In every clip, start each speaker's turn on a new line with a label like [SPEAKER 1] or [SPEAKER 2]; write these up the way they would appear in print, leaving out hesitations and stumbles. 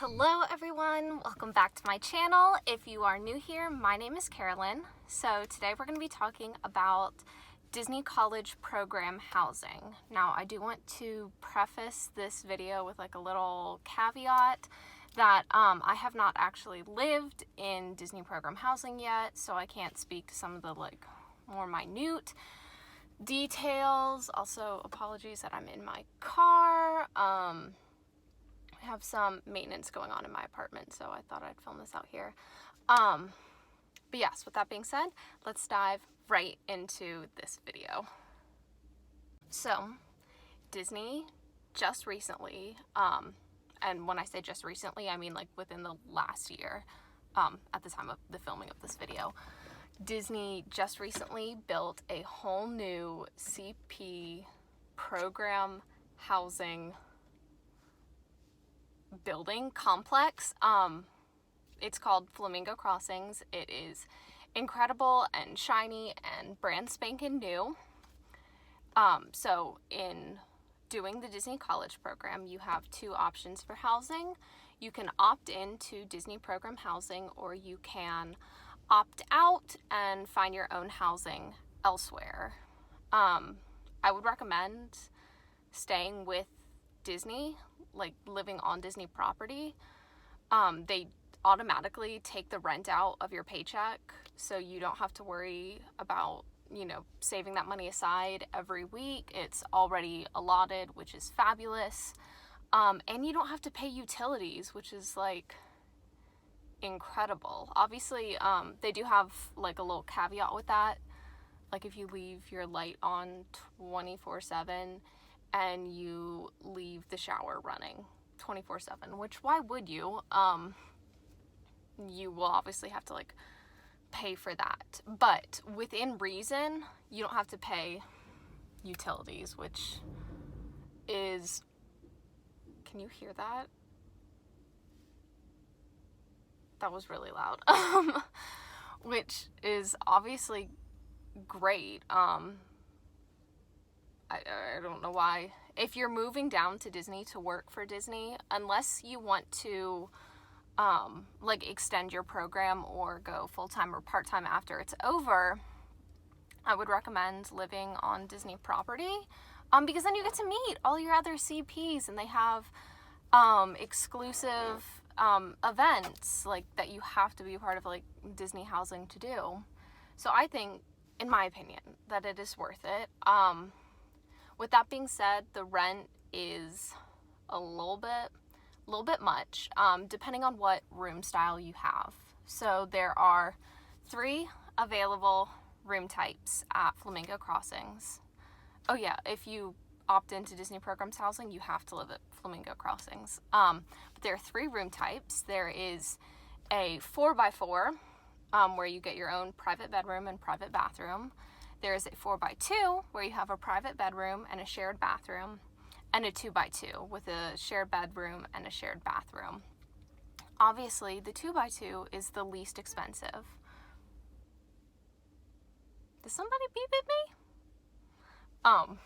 [SPEAKER 1] Hello everyone, welcome back to my channel. If you are new here, my name is Carolyn. So today we're going to be talking about Disney College Program housing. Now I do want to preface this video with like a little caveat that I have not actually lived in Disney Program housing yet, so I can't speak to some of the like more minute details. Also apologies that I'm in my car. I have some maintenance going on in my apartment, so I thought I'd film this out here. But yes, with that being said, let's dive right into this video. So, Disney just recently, and when I say just recently, I mean like within the last year, at the time of the filming of this video, Disney just recently built a whole new CP program housing building complex. It's called Flamingo Crossings. It is incredible and shiny and brand spanking new. So in doing the Disney College program, you have two options for housing. You can opt into Disney program housing, or you can opt out and find your own housing elsewhere. I would recommend staying with Disney, like living on Disney property. They automatically take the rent out of your paycheck, so you don't have to worry about, saving that money aside every week. It's already allotted, which is fabulous. And you don't have to pay utilities, which is like incredible. Obviously, they do have like a little caveat with that. Like if you leave your light on 24/7 and you leave the shower running 24/7, which why would you? You will obviously have to like pay for that, but within reason, you don't have to pay utilities, which is, can you hear that? That was really loud. Which is obviously great. I don't know why. If you're moving down to Disney to work for Disney, unless you want to like extend your program or go full-time or part-time after it's over, I would recommend living on Disney property, because then you get to meet all your other CPs, and they have exclusive events like that you have to be a part of, like Disney housing to do. So I think, in my opinion, that it is worth it. With that being said, the rent is a little bit much, depending on what room style you have. So there are 3 available room types at Flamingo Crossings. Oh yeah, if you opt into Disney Programs housing, you have to live at Flamingo Crossings. But there are 3 room types. There is a 4x4, where you get your own private bedroom and private bathroom. There is a 4x2 where you have a private bedroom and a shared bathroom, and a 2x2 with a shared bedroom and a shared bathroom. Obviously, the 2x2 is the least expensive. Did somebody beep at me?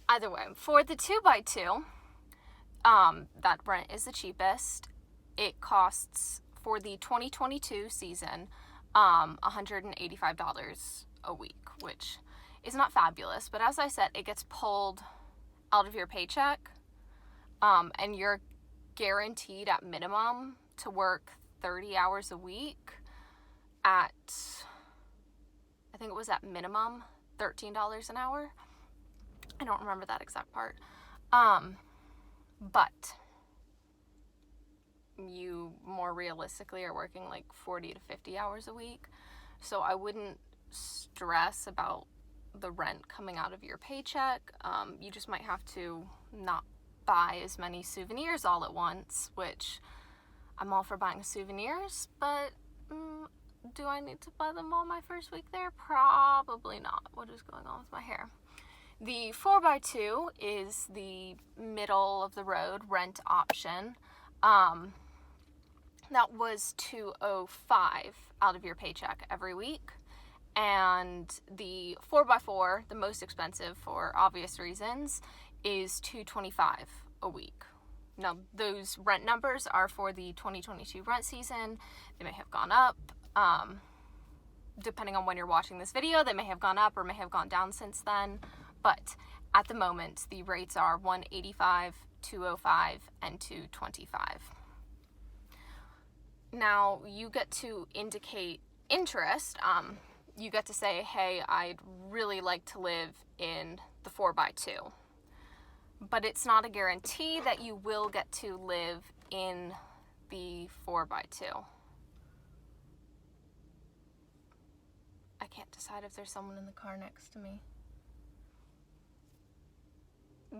[SPEAKER 1] Either way, for the 2x2, that rent is the cheapest. It costs, for the 2022 season, $185 a week, which is not fabulous, but as I said, it gets pulled out of your paycheck, and you're guaranteed at minimum to work 30 hours a week at, I think it was at minimum $13 an hour. I don't remember that exact part. But you more realistically are working like 40 to 50 hours a week. So I wouldn't stress about the rent coming out of your paycheck. You just might have to not buy as many souvenirs all at once, which I'm all for buying souvenirs, but do I need to buy them all my first week there? Probably not. What is going on with my hair? The 4x2 is the middle of the road rent option. That was $205 out of your paycheck every week. And the 4x4, the most expensive for obvious reasons, is $225 a week. Now, those rent numbers are for the 2022 rent season. They may have gone up. Depending on when you're watching this video, they may have gone up or may have gone down since then. But at the moment, the rates are $185, $205, and $225. Now, you get to indicate interest. You get to say, hey, I'd really like to live in the 4x2. But it's not a guarantee that you will get to live in the 4x2. I can't decide if there's someone in the car next to me.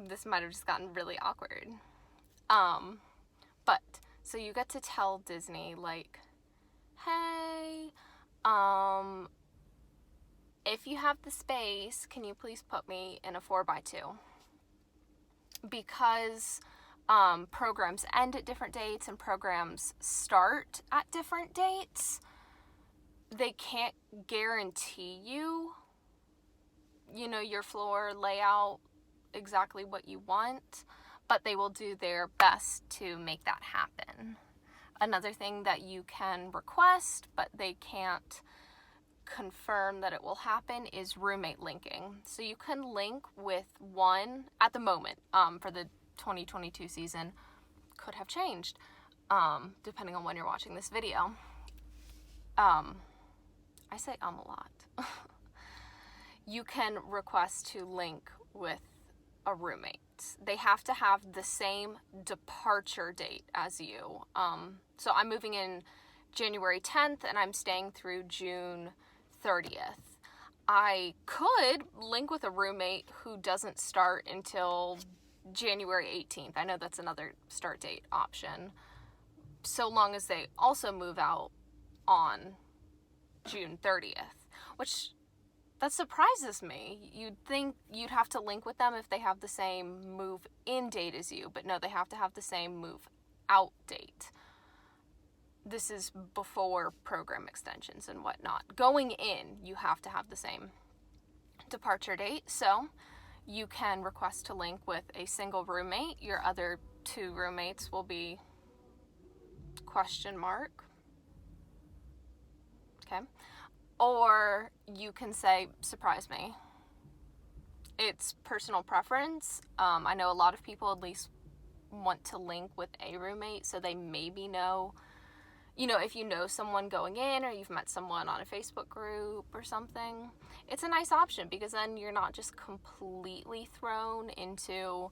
[SPEAKER 1] This might have just gotten really awkward. But, so you get to tell Disney, like, hey, if you have the space, can you please put me in a 4x2? Because programs end at different dates and programs start at different dates, they can't guarantee you, your floor layout, exactly what you want, but they will do their best to make that happen. Another thing that you can request, but they can't confirm that it will happen, is roommate linking. So you can link with one at the moment, for the 2022 season. Could have changed, depending on when you're watching this video. I say a lot. You can request to link with a roommate. They have to have the same departure date as you. So I'm moving in January 10th and I'm staying through June 30th. I could link with a roommate who doesn't start until January 18th. I know that's another start date option, so long as they also move out on June 30th, which that surprises me. You'd think you'd have to link with them if they have the same move-in date as you, but no, they have to have the same move-out date. This is before program extensions and whatnot. Going in, you have to have the same departure date, so you can request to link with a single roommate. Your other two roommates will be ? Okay. Or you can say, surprise me. It's personal preference. I know a lot of people at least want to link with a roommate, so they maybe know, if you know someone going in or you've met someone on a Facebook group or something, it's a nice option because then you're not just completely thrown into,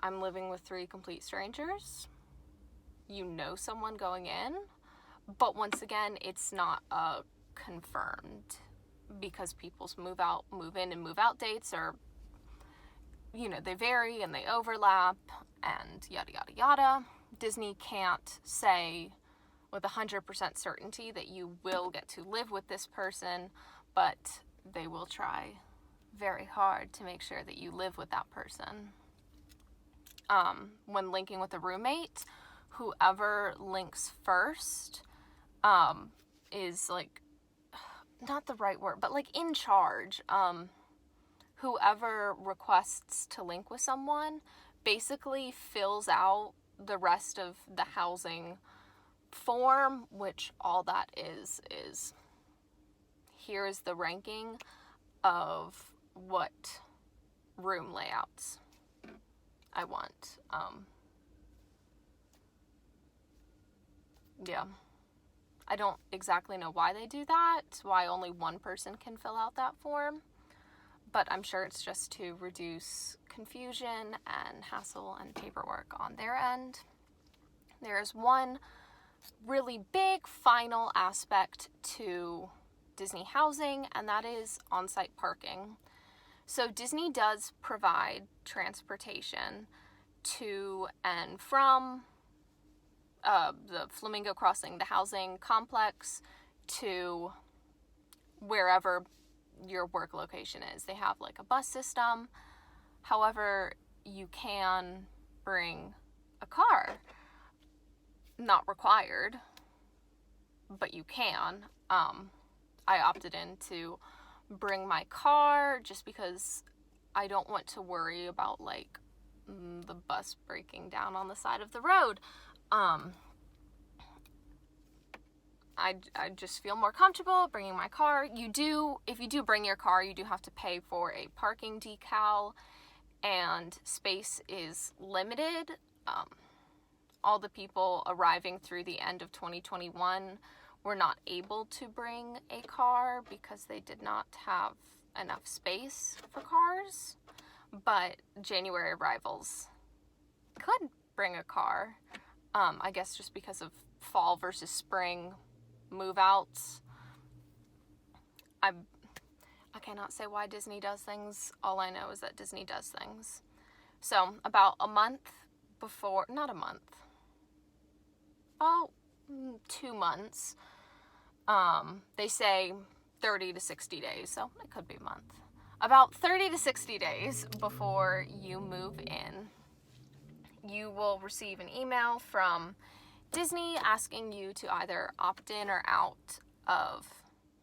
[SPEAKER 1] I'm living with 3 complete strangers. You know someone going in, but once again, it's not confirmed because people's move in and move out dates are, they vary and they overlap and yada, yada, yada. Disney can't say with 100% certainty that you will get to live with this person, but they will try very hard to make sure that you live with that person. When linking with a roommate, whoever links first is like, not the right word, but like in charge. Whoever requests to link with someone basically fills out the rest of the housing form, which all that is here is the ranking of what room layouts I want. Yeah. I don't exactly know why they do that, why only one person can fill out that form, but I'm sure it's just to reduce confusion and hassle and paperwork on their end. There's one really big final aspect to Disney housing, and that is on-site parking. So Disney does provide transportation to and from the Flamingo Crossing, the housing complex, to wherever your work location is. They have like a bus system. However, you can bring a car. Not required, but you can. I opted in to bring my car just because I don't want to worry about like the bus breaking down on the side of the road. I just feel more comfortable bringing my car. If you do bring your car, you do have to pay for a parking decal, and space is limited. All the people arriving through the end of 2021 were not able to bring a car because they did not have enough space for cars. But January arrivals could bring a car. I guess just because of fall versus spring move outs. I cannot say why Disney does things. All I know is that Disney does things. So about a month before, not a month, 2 months, they say 30 to 60 days, so it could be a month. About 30 to 60 days before you move in, you will receive an email from Disney asking you to either opt in or out of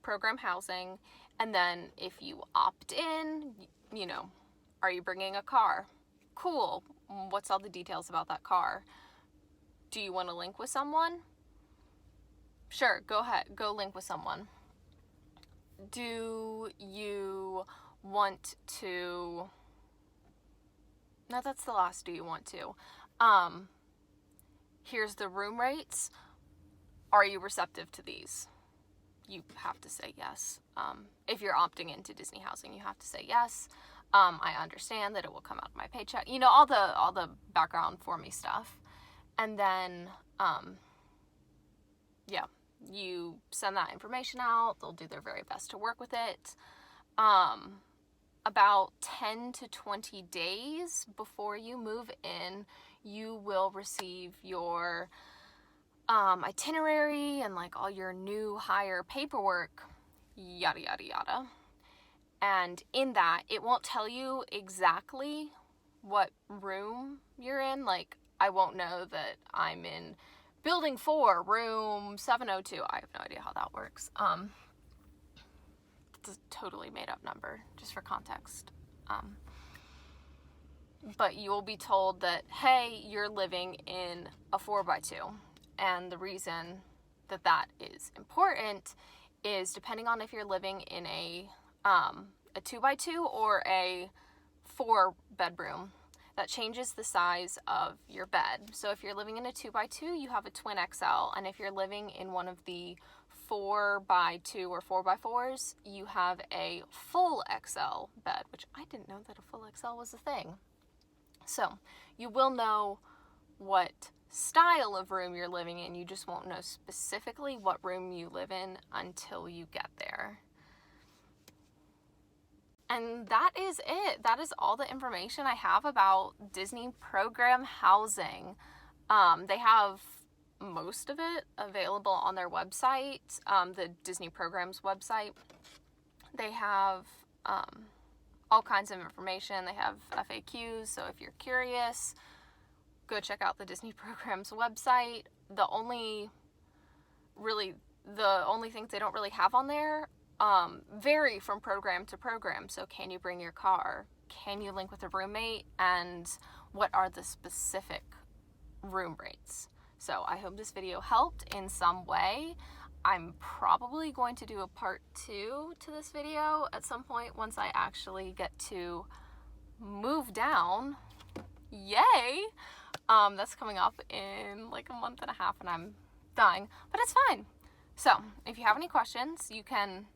[SPEAKER 1] program housing. And then if you opt in, are you bringing a car? Cool. What's all the details about that car? Do you want to link with someone? Sure, go ahead. Go link with someone. Do you want to... No, that's the last do you want to. Here's the room rates. Are you receptive to these? You have to say yes. If you're opting into Disney housing, you have to say yes. I understand that it will come out of my paycheck. All the background for me stuff. And then, you send that information out. They'll do their very best to work with it. About 10 to 20 days before you move in, you will receive your itinerary and all your new hire paperwork, yada, yada, yada. And in that, it won't tell you exactly what room you're in. I won't know that I'm in building 4, room 702. I have no idea how that works. It's a totally made up number, just for context. But you will be told that, hey, you're living in a 4x2. And the reason that is important is depending on if you're living in a 2x2 or a 4-bedroom, that changes the size of your bed. So if you're living in a 2x2, you have a twin XL. And if you're living in one of the 4x2 or 4x4s, you have a full XL bed, which I didn't know that a full XL was a thing. So you will know what style of room you're living in. You just won't know specifically what room you live in until you get there. And that is it. That is all the information I have about Disney program housing. They have most of it available on their website, the Disney Programs website. They have all kinds of information. They have FAQs, so if you're curious, go check out the Disney Programs website. The only things they don't really have on there vary from program to program. So can you bring your car? Can you link with a roommate? And what are the specific room rates? So I hope this video helped in some way. I'm probably going to do a part 2 to this video at some point once I actually get to move down. Yay! That's coming up in a month and a half and I'm dying, but it's fine. So if you have any questions, you can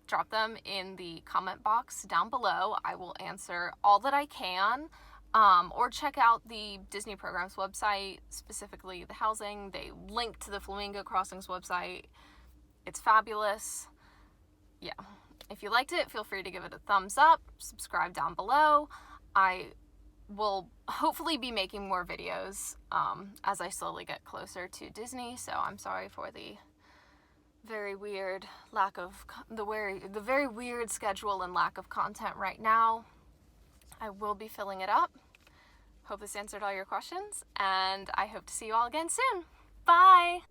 [SPEAKER 1] drop them in the comment box down below. I will answer all that I can. Or check out the Disney Programs website, specifically the housing. They link to the Flamingo Crossings website. It's fabulous. Yeah. If you liked it, feel free to give it a thumbs up, subscribe down below. I will hopefully be making more videos as I slowly get closer to Disney, so I'm sorry for the very weird the very weird schedule and lack of content right now. I will be filling it up. Hope this answered all your questions, and I hope to see you all again soon. Bye!